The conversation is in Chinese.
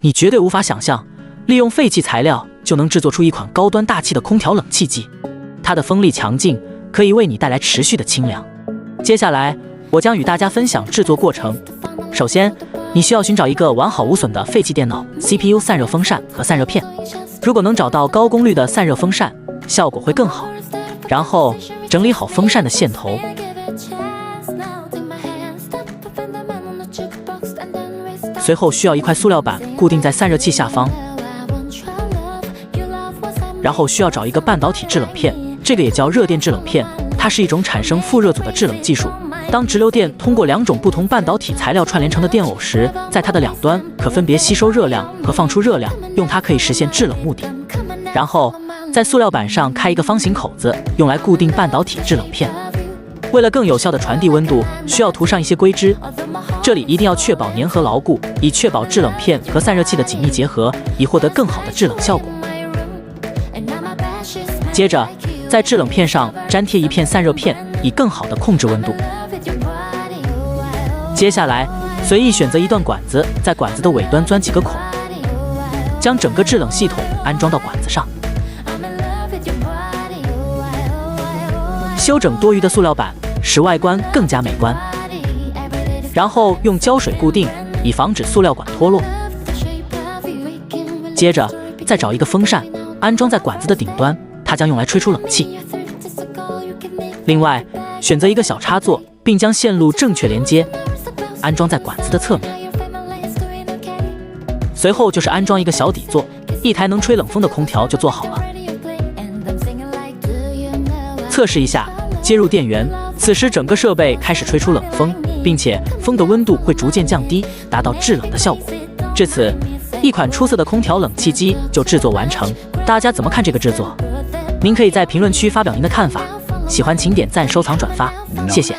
你绝对无法想象，利用废弃材料就能制作出一款高端大气的空调冷气机。它的风力强劲，可以为你带来持续的清凉。接下来，我将与大家分享制作过程。首先，你需要寻找一个完好无损的废弃电脑、CPU、散热风扇和散热片。如果能找到高功率的散热风扇，效果会更好。然后整理好风扇的线头，随后需要一块塑料板固定在散热器下方，然后需要找一个半导体制冷片，这个也叫热电制冷片，它是一种产生负热阻的制冷技术。当直流电通过2种不同半导体材料串联成的电偶时，在它的两端可分别吸收热量和放出热量，用它可以实现制冷目的。然后在塑料板上开一个方形口子，用来固定半导体制冷片。为了更有效地传递温度，需要涂上一些硅脂，这里一定要确保粘合牢固，以确保制冷片和散热器的紧密结合，以获得更好的制冷效果。接着，在制冷片上粘贴一片散热片，以更好地控制温度。接下来，随意选择一段管子，在管子的尾端钻几个孔，将整个制冷系统安装到管子上。修整多余的塑料板，使外观更加美观。然后用胶水固定，以防止塑料管脱落。接着再找一个风扇，安装在管子的顶端，它将用来吹出冷气。另外，选择一个小插座，并将线路正确连接，安装在管子的侧面。随后就是安装一个小底座，一台能吹冷风的空调就做好了。测试一下，接入电源，此时整个设备开始吹出冷风，并且风的温度会逐渐降低，达到制冷的效果。至此，一款出色的空调冷气机就制作完成。大家怎么看这个制作？您可以在评论区发表您的看法。喜欢请点赞、收藏、转发，谢谢。